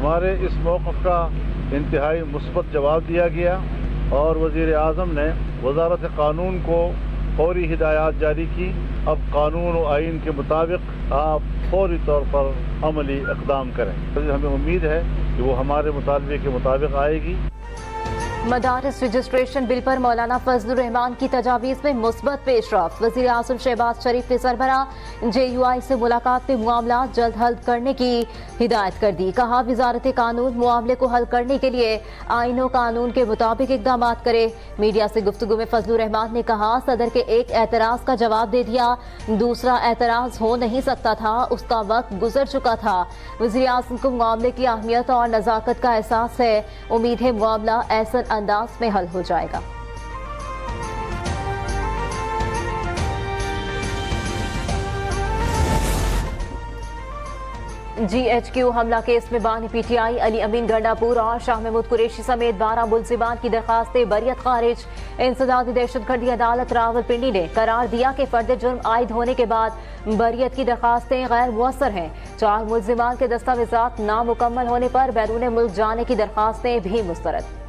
हमारे इस मौक़िफ़ का इंतहाई मुस्बत जवाब दिया गया और वज़ीर आज़म ने वज़ारत क़ानून को फौरी हिदायत जारी की। अब कानून और आइन के मुताबिक आप फौरी तौर पर अमली इक़दाम करें। हमें उम्मीद है कि वो हमारे मुतालबे के मुताबिक आएगी। मदारिस रजिस्ट्रेशन बिल पर मौलाना फजलुर रहमान की तजावीज़ में मुस्बत पेशरफ। वज़ीर आज़म शहबाज शरीफ ने सरबरा JUI से मुलाकात में मामला जल्द हल करने की हिदायत कर दी। कहा वज़ारत कानून मामले को हल करने के लिए आइन और कानून के मुताबिक इक़दाम करे। मीडिया से गुफ्तगू में फजलुर रहमान ने कहा सदर के एक एतराज़ का जवाब दे दिया, दूसरा एतराज़ हो नहीं सकता था, उसका वक्त गुजर चुका था। वज़ीर आज़म को मामले की अहमियत और नज़ाकत का एहसास है। उम्मीद है मामला ऐसा अंदाज में हल हो जाएगा। GHQ हमला केस में बानी PTI अली अमीन गंडापुर और शाह महमूद कुरैशी समेत 12 मुल्जिमान की दरखास्तें बरियत खारिज। इंसदादी दहशतगर्दी अदालत रावलपिंडी ने करार दिया कि फर्द जुर्म आयद होने के बाद बरियत की दरखास्तें गैर मुअस्सर हैं। 4 मुल्जिमान के दस्तावेजात नामुकम्मल होने पर बैरून मुल्क जाने की दरखास्तें भी मुस्तरद।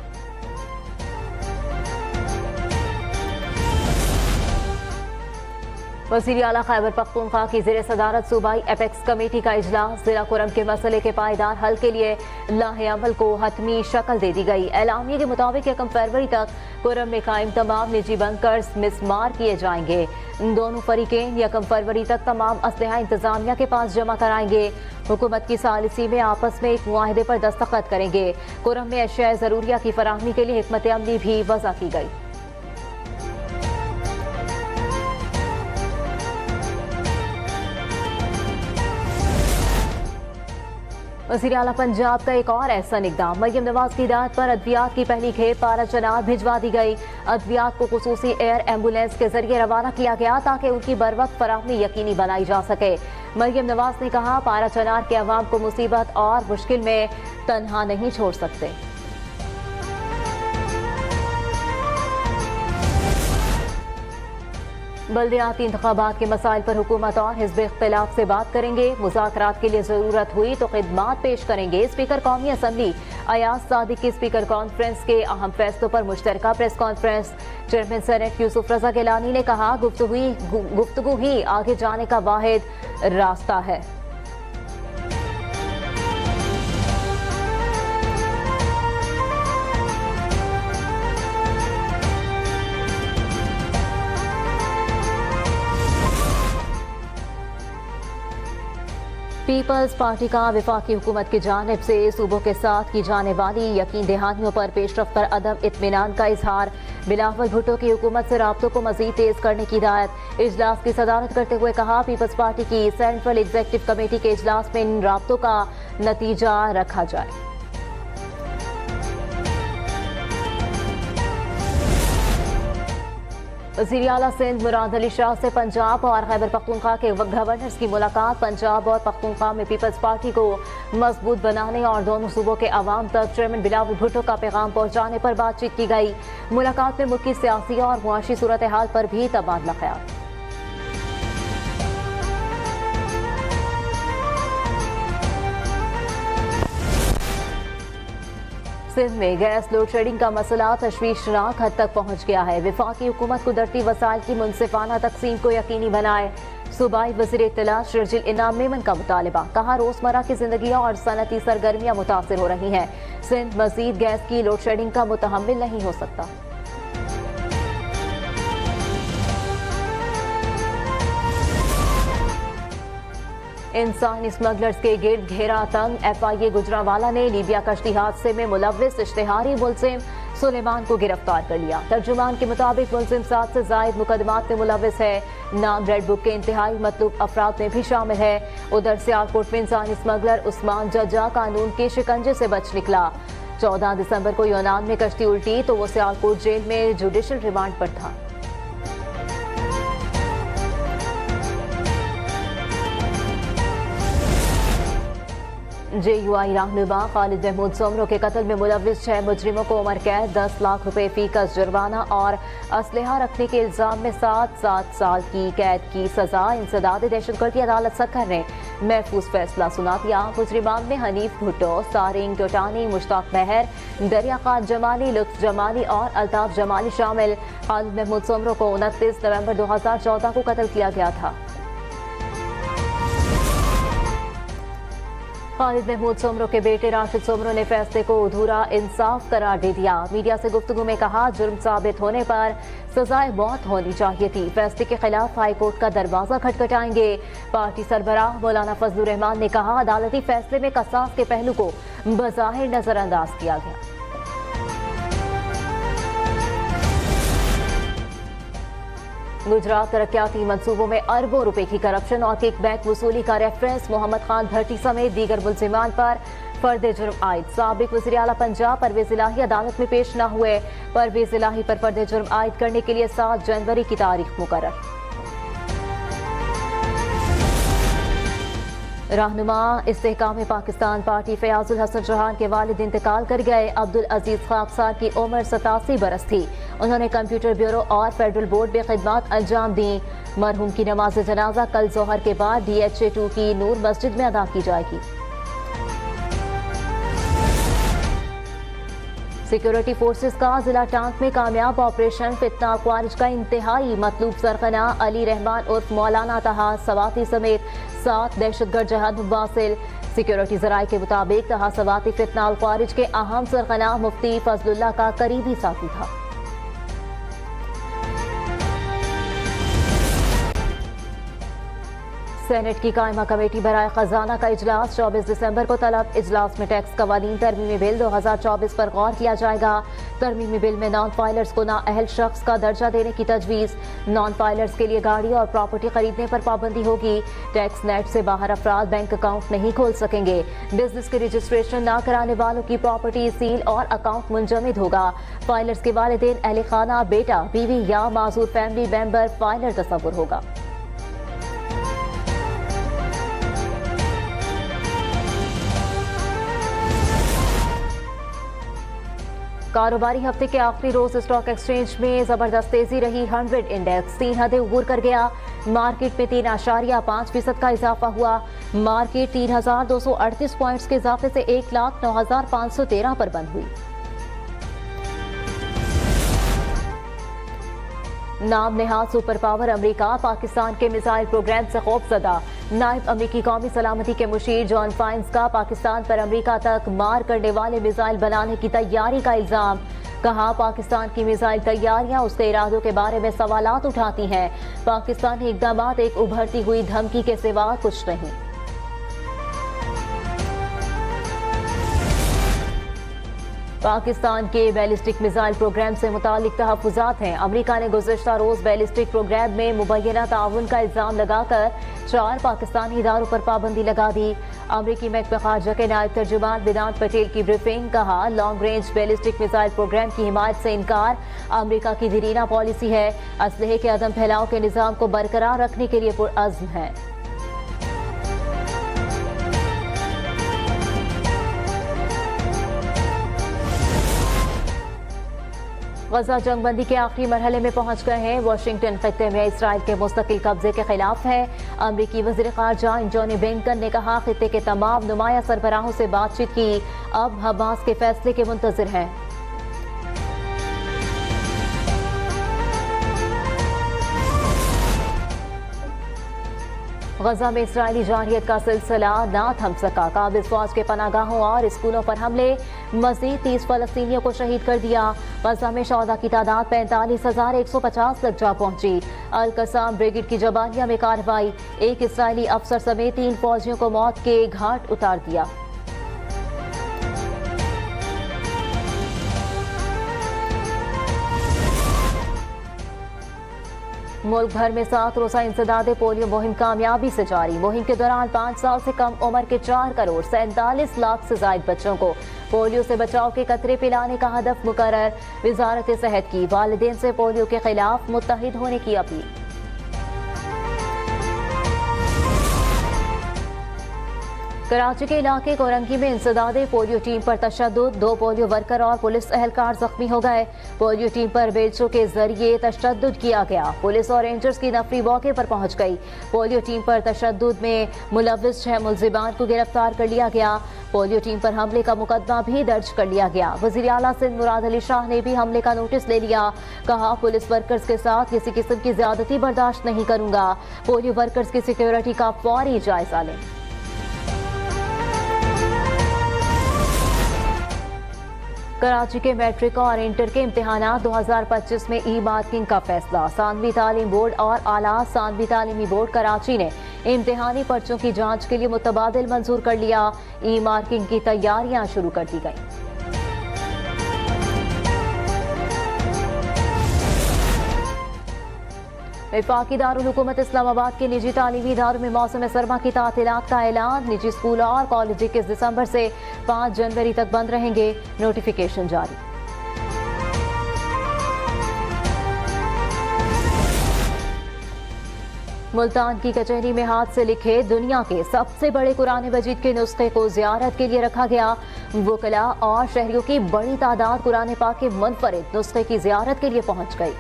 वज़ीर आला खैबर पख्तूनख्वा की ज़ेर सदारत सूबाई एपेक्स कमेटी का इजलास। जिला कुरम के मसले के पायदार हल के लिए लाहे अमल को हतमी शक्ल दे दी गई। एलामिया के मुताबिक 1 फरवरी तक कुरम में कायम तमाम निजी बंकर्स मिसमार किए जाएंगे। दोनों फरीकें 1 फरवरी तक तमाम असलहा इंतजामिया के पास जमा कराएंगे। हुकूमत की सालिसी में आपस में एक मुआहदे पर दस्तखत करेंगे। कुरम में अशिया ज़रूरिया की फराहमी के लिए हिकमत अमली भी वज़ा की गई। वज़ीर आला पंजाब का एक और एहसन इक़दाम। मरियम नवाज की हिदायत पर अद्वियात की पहली खेप पाराचनार भिजवा दी गई। अद्वियात को खुसूसी एयर एम्बुलेंस के जरिए रवाना किया गया ताकि उनकी बरवक्त फराहमी यकीनी बनाई जा सके। मरियम नवाज ने कहा पाराचनार के अवाम को मुसीबत और मुश्किल में तन्हा नहीं छोड़ सकते। बल्दियाती इंतखाबात के मसाइल पर हुकूमत और हिज़्ब इख्तिलाफ से बात करेंगे। मुज़ाकरात के लिए ज़रूरत हुई तो खिदमात पेश करेंगे। स्पीकर कौमी असम्बली अयाज सादिक की स्पीकर कॉन्फ्रेंस के अहम फैसलों पर मुश्तरका press conference. Chairman senate Yousuf Raza Gilani ने कहा गुफ्तगू ही आगे जाने का वाहिद रास्ता है। पीपल्स पार्टी का वफाकी हुकूमत की जानिब से सूबों के साथ की जाने वाली यकीन दहानियों पर पेशरफ पर अदम इत्मीनान का इजहार। बिलावल भुट्टो की हुकूमत से राब्तों को मजीद तेज करने की हिदायत। इजलास की सदारत करते हुए कहा पीपल्स पार्टी की सेंट्रल एग्जीक्यूटिव कमेटी के इजलास में इन राब्तों का नतीजा रखा जाए। वज़ीर आला सिंध मुराद अली शाह से पंजाब और खैबर पख्तूनख्वा के गवर्नर्स की मुलाकात। पंजाब और पख्तूनख्वा में पीपल्स पार्टी को मजबूत बनाने और दोनों सूबों के अवाम तक चेयरमैन बिलावल भुट्टो का पैगाम पहुँचाने पर बातचीत की गई। मुलाकात में मुल्क की सियासी और मुआशी सूरत हाल पर भी तबादला ख्याल। सिंध में गैस लोड शेडिंग का मसला तशवीशनाक हद तक पहुंच गया है। वफाकी हुकूमत कुदरती वसाइल की मुनसिफाना तकसीम को यकीनी बनाए। सूबाई वज़ीर इत्तला शर्जिल इनाम मेमन का मुतालबा। कहा रोजमर्रा की जिंदगी और सनती सरगर्मियां मुतासिर हो रही हैं। सिंध मजीद गैस की लोड शेडिंग का मुतहम्मिल नहीं हो सकता। इंसानी स्मगलर्स के गिर्द घेरा तंग। FIA गुजरावाला ने लीबिया कश्ती हादसे में मुलव्विस इश्तिहारी मुल्जिम सुलेमान को गिरफ्तार कर लिया। तर्जुमान के मुताबिक मुल्जिम 7 से जायद मुकदमात में मुलव्विस है। नाम रेड बुक के इंतहाई मतलूब अफराद में भी शामिल है। उधर सियालकोट में इंसानी स्मगलर उस्मान जज्जा कानून के शिकंजे से बच निकला। 14 दिसंबर को यूनान में कश्ती उल्टी तो वो सियालकोट जेल में जुडिशल रिमांड पर था। JUI रहनुमा खालिद महमूद सोमरो के कत्ल में मुलव्विस 6 मुजरिमों को उम्र कैद, 10 लाख रुपए फीकस जुर्माना और असलहा रखने के इल्जाम में 7 साल की कैद की सजा। इंसदाद दहशतगर्दी अदालत सक्कर ने महफूज फैसला सुना दिया। मुजरिमान में हनीफ भुट्टो, सारिंग टोटानी, मुश्ताक महर, दरिया खान जमाली, लुत्फ जमाली और अल्ताफ जमाली शामिल। खालिद महमूद सोमरो को 29 नवंबर 2014 को कत्ल किया गया था। खालिद महमूद सोमरो के बेटे राशिद सोमरो ने फैसले को अधूरा इंसाफ करार दे दिया। मीडिया से गुफ्तगू में कहा, जुर्म साबित होने पर सजाए मौत होनी चाहिए थी। फैसले के खिलाफ हाई कोर्ट का दरवाजा खटखटाएंगे। पार्टी सरबराह मौलाना फजलुर रहमान ने कहा, अदालती फैसले में कसास के पहलू को बज़ाहिर नजरअंदाज किया गया। गुजरात तरक्याती मंसूबों में अरबों रुपए की करप्शन और किकबैक वसूली का रेफरेंस मोहम्मद खान भट्टी समेत दीगर मुल्जिमान पर फर्द जुर्म आयद। साबिक वज़ीर आला पंजाब परवेज इलाही अदालत में पेश न हुए। परवेज इलाही पर फर्द जुर्म आयद करने के लिए 7 जनवरी की तारीख मुकर्रर। रहनुमा इस्तेहकाम पाकिस्तान पार्टी फयाजुल हसन चौहान के वालिद इंतकाल कर गए। अब्दुल अजीज खाकसार की उम्र 87 बरस थी। उन्होंने कंप्यूटर ब्यूरो और फेडरल बोर्ड में खिदमत अंजाम दी। मरहूम की नमाज जनाजा कल जोहर के बाद DHA 2 की नूर मस्जिद में अदा की जाएगी। सिक्योरिटी फोर्सेस का जिला टांक में कामयाब ऑपरेशन। फितना ख्वारिज का इंतहाई मतलूब सरगना अली रहमान उर्फ मौलाना तहा सवाती समेत 7 दहशतगर्द जहाद मुबासिल। सिक्योरिटी जराये के मुताबिक तहा सवाती फितना ख्वारिज के अहम सरगना मुफ्ती फजलुल्लाह का करीबी साथी था। सेनेट की कायमा कमेटी बराए खजाना का इजलास 24 दिसंबर को तलब। इजलास में टैक्स कवानीन तरमीमी बिल 2024 पर गौर किया जाएगा। तरमीमी बिल में नॉन फाइलर्स को नाअहल शख्स का दर्जा देने की तजवीज़। नॉन फाइलर्स के लिए गाड़ी और प्रॉपर्टी खरीदने पर पाबंदी होगी। टैक्स नेट से बाहर अफराद बैंक अकाउंट नहीं खोल सकेंगे। बिजनेस के रजिस्ट्रेशन न कराने वालों की प्रॉपर्टी सील और अकाउंट मुंजमद होगा। फाइलर्स के वालिदैन, अहले खाना, बेटा, बीवी या माजूर फैमिली मेंबर फाइलर तस्वुर होगा। कारोबारी हफ्ते के आखिरी रोज स्टॉक एक्सचेंज में जबरदस्त तेजी रही। 100 इंडेक्स 3 हदें उबूर कर गया। मार्केट में 3.5% का इजाफा हुआ। मार्केट 3,238 पॉइंट्स के इजाफे से 1,09,513 पर बंद हुई। नाम नेहाद सुपर पावर अमरीका पाकिस्तान के मिसाइल प्रोग्राम से खौफजदा। नायब अमरीकी कौमी सलामती के मुशीर जॉन फाइन्स का पाकिस्तान पर अमरीका तक मार करने वाले मिसाइल बनाने की तैयारी का इल्जाम। कहा, पाकिस्तान की मिसाइल तैयारियां उसके इरादों के बारे में सवालात उठाती हैं। पाकिस्तानी इकदाम एक उभरती हुई धमकी के सिवा कुछ नहीं। पाकिस्तान के बैलिस्टिक मिसाइल प्रोग्राम से मुतालिक तहफ़्फ़ुज़ात हैं। अमरीका ने गुज़िश्ता रोज़ बैलिस्टिक प्रोग्राम में मुबैना ताउन का इल्ज़ाम लगाकर 4 पाकिस्तानी इदारों पर पाबंदी लगा दी। अमरीकी महकमा ख़ारजा के नायब तर्जुमान वेदांत पटेल की ब्रीफिंग। कहा, long range ballistic missile program की हिमायत से इनकार अमरीका की दीरीना पॉलिसी है। असलहे के अदम फैलाव के निज़ाम को बरकरार रखने के लिए पुरअज़्म है। गजा जंगबंदी के आखिरी मरहले में पहुंच गए हैं। वाशिंगटन खित्ते में इसराइल के मुस्तकिल कब्जे के खिलाफ है। अमरीकी वज़ीर ख़ारजा एंटोनी ब्लिंकन ने कहा, खित्ते के तमाम नुमाया सरबराहों से बातचीत की। अब हमास के फैसले के मुंतज़िर हैं। गजा में इसराइली जारहियत का सिलसिला ना थम सका। काबिज फौज के पनागाहों और स्कूलों पर हमले। मजीद 30 फलस्तीनियों को शहीद कर दिया। गजा में शौदा की तादाद 45,150 तक जा पहुंची। अल कसाम ब्रिगेड की जबालिया में कार्रवाई। एक इसराइली अफसर समेत 3 फौजियों को मौत के घाट उतार दिया। मुल्क भर में 7 रोज़ा इंसदादे पोलियो मुहिम कामयाबी से जारी। मुहिम के दौरान 5 साल से कम उम्र के 4,47 लाख से जायद बच्चों को पोलियो से बचाव के कतरे पिलाने का हदफ मुकर्रर। वजारत सेहत की वालिदैन से पोलियो के खिलाफ मुत्तहिद होने की अपील। कराची के इलाके कोरंगी में इंसदादे पोलियो टीम पर तशद्दुद, 2 पोलियो वर्कर और पुलिस एहलकार जख्मी हो गए। पोलियो टीम पर बेल्चों के जरिए तशद्दुद किया गया। पुलिस और रेंजर्स की नफरी मौके पर पहुंच गई। पोलियो टीम पर तशद्दुद में मुलव्विस 6 मुल्जिमान को गिरफ्तार कर लिया गया। पोलियो टीम पर हमले का मुकदमा भी दर्ज कर लिया गया। वजीर आला सिंध मुराद अली शाह ने भी हमले का नोटिस ले लिया। कहा, पुलिस वर्कर्स के साथ किसी किस्म की ज्यादती बर्दाश्त नहीं करूंगा। पोलियो वर्कर्स की सिक्योरिटी का फौरी जायजा लें। कराची के मैट्रिक और इंटर के इम्तिहानात 2025 में ई मार्किंग का फैसला। सानवी तालीम बोर्ड और आला सानवी तालीमी बोर्ड कराची ने इम्तिहानी पर्चों की जांच के लिए मुतबादिल मंजूर कर लिया। ई मार्किंग की तैयारियां शुरू कर दी गई। वफाकी दारुल हुकूमत इस्लामाबाद के निजी तालीमी इदारों में मौसम सरमा की तातीलात का ऐलान। निजी स्कूल और कॉलेज 21 दिसंबर से 5 जनवरी तक बंद रहेंगे। नोटिफिकेशन जारी। मुल्तान की कचहरी में हाथ से लिखे दुनिया के सबसे बड़े कुरान मजीद के नुस्खे को जियारत के लिए रखा गया। वकला और शहरियों की बड़ी तादाद कुरान पाक के मुनफरिद नुस्खे की जियारत के लिए पहुंच गई।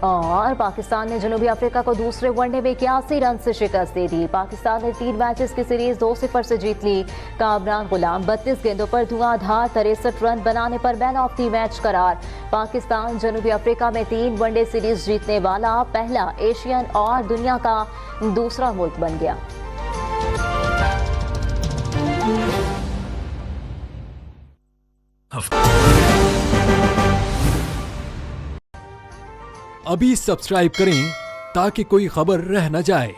और पाकिस्तान ने जनूबी अफ्रीका को दूसरे वनडे में 81 रन से शिकस्त दे दी। पाकिस्तान ने 3 मैचेस की सीरीज 2-0 से जीत ली। कामरान गुलाम 32 गेंदों पर धुआंधार 63 रन बनाने पर मैन ऑफ द मैच करार। पाकिस्तान जनूबी अफ्रीका में 3 वनडे सीरीज जीतने वाला पहला एशियन और दुनिया का दूसरा मुल्क बन गया। अभी सब्सक्राइब करें ताकि कोई खबर रह न जाए।